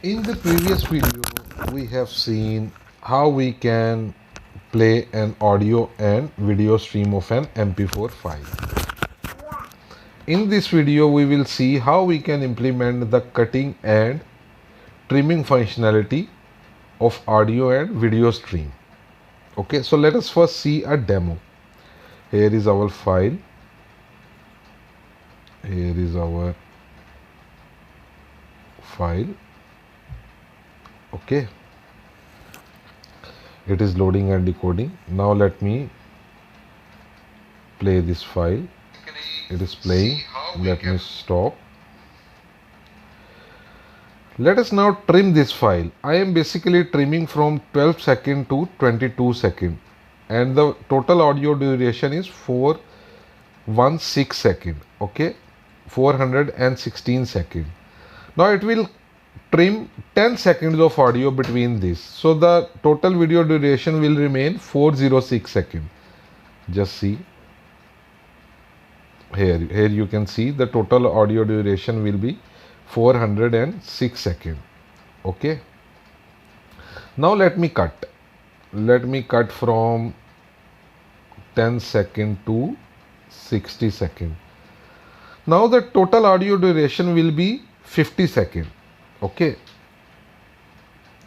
In the previous video, we have seen how we can play an audio and video stream of an MP4 file. In this video, we will see how we can implement the cutting and trimming functionality of audio and video stream. Okay, so let us first see a demo. Here is our file. Here is our file. Okay, it is loading and decoding. Now let me play this file. It is playing. Let me stop. Let us now trim this file. I am basically trimming from 12 second to 22 second, and the total audio duration is 416 second. Okay, 416 second. Now it will trim 10 seconds of audio between this, so the total video duration will remain 406 second. Just see here you can see the total audio duration will be 406 second. Okay, now let me cut from 10 second to 60 second. Now the total audio duration will be 50 second. Okay,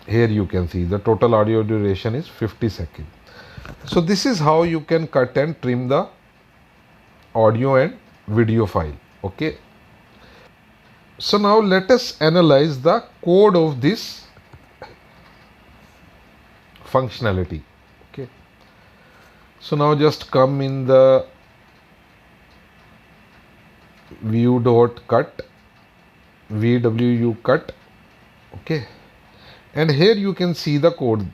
here you can see the total audio duration is 50 seconds. So this is how you can cut and trim the audio and video file. Okay, so now let us analyze the code of this functionality. Okay, so now just come in the view.cut, VWU cut. Okay, and here you can see the code.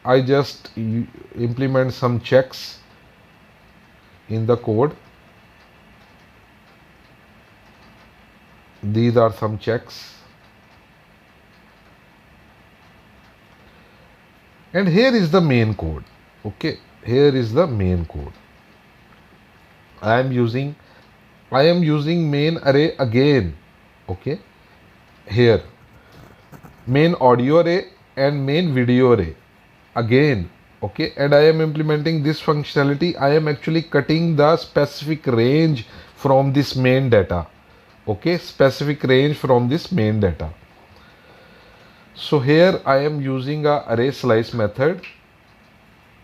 I just implement some checks in the code. These are some checks, and here is the main code. Okay, here is the main code. I am using main array again. Okay, here main audio array and main video array again. Okay, and I am implementing this functionality. I am actually cutting the specific range from this main data. Okay, specific range from this main data. So here I am using a array slice method,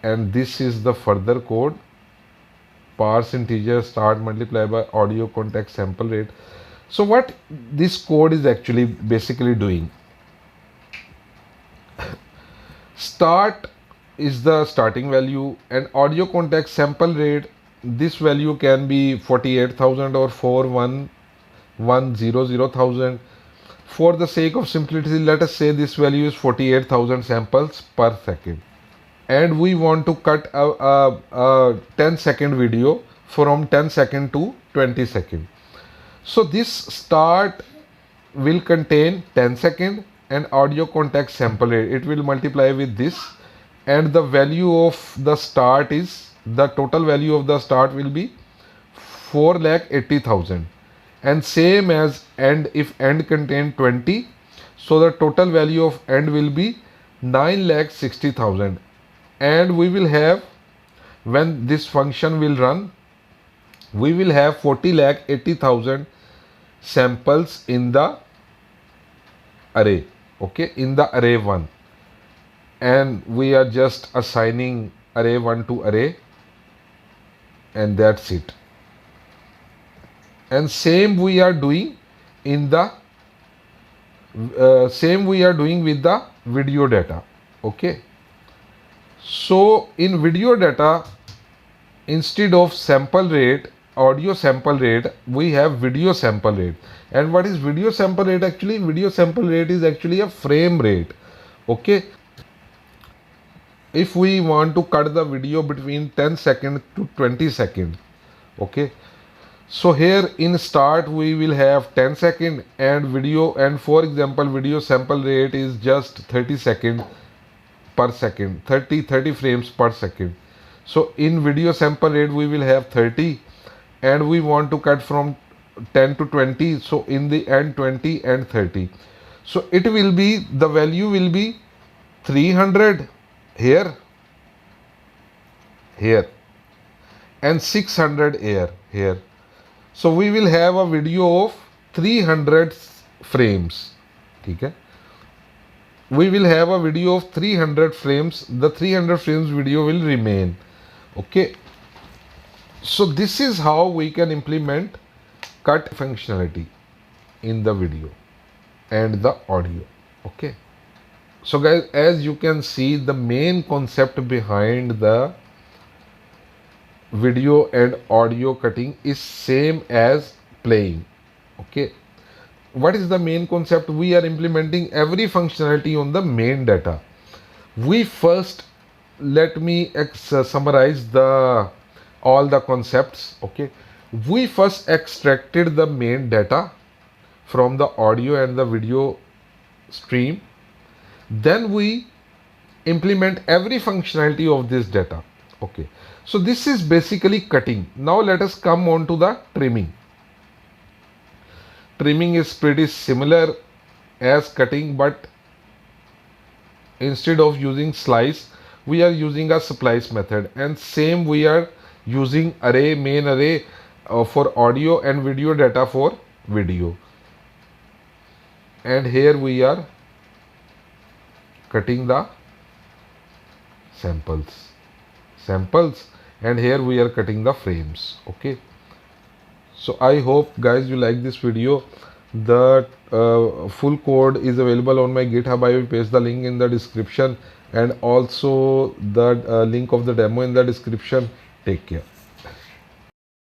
and this is the further code. Parse integer start multiply by audio context sample rate. So what this code is actually basically doing, start is the starting value, and audio context sample rate, this value can be 48,000 or 411,000. For the sake of simplicity, let us say this value is 48,000 samples per second, and we want to cut a 10 second video from 10 second to 20 second. So this start will contain 10 second and audio context sample rate. It will multiply with this, and the value of the start is, the total value of the start will be 4,80,000, and same as end. If end contain 20, so the total value of end will be 9,60,000, and we will have, when this function will run, we will have 40,80,000 samples in the array. Okay, in the array 1, and we are just assigning array 1 to array, and that's it. And same we are doing in the with the video data. Okay, so in video data, instead of sample rate, audio sample rate, we have video sample rate. And what is video sample rate? Actually, video sample rate is actually a frame rate. Okay, if we want to cut the video between 10 seconds to 20 seconds. Okay, so here in start we will have 10 second and video, and for example video sample rate is just 30 second per second, 30 frames per second. So in video sample rate we will have 30, and we want to cut from 10 to 20, so in the end 20 and 30. So it will be, the value will be 300 here, here, and 600 here. So we will have a video of 300 frames. Okay, we will have a video of 300 frames. The 300 frames video will remain. Okay, so this is how we can implement cut functionality in the video and the audio. Okay, so guys, as you can see, the main concept behind the video and audio cutting is same as playing. Okay, what is the main concept? We are implementing every functionality on the main data. We first, let me summarize the all the concepts. Okay, we first extracted the main data from the audio and the video stream. Then we implement every functionality of this data. Okay, so this is basically cutting. Now let us come on to the trimming. Trimming is pretty similar as cutting, but instead of using slice, we are using a splice method, and same we are using array, main array for audio and video data for video. And here we are cutting the samples, and here we are cutting the frames. Okay, so I hope guys you like this video. The full code is available on my GitHub. I will paste the link in the description, and also the link of the demo in the description. Take care.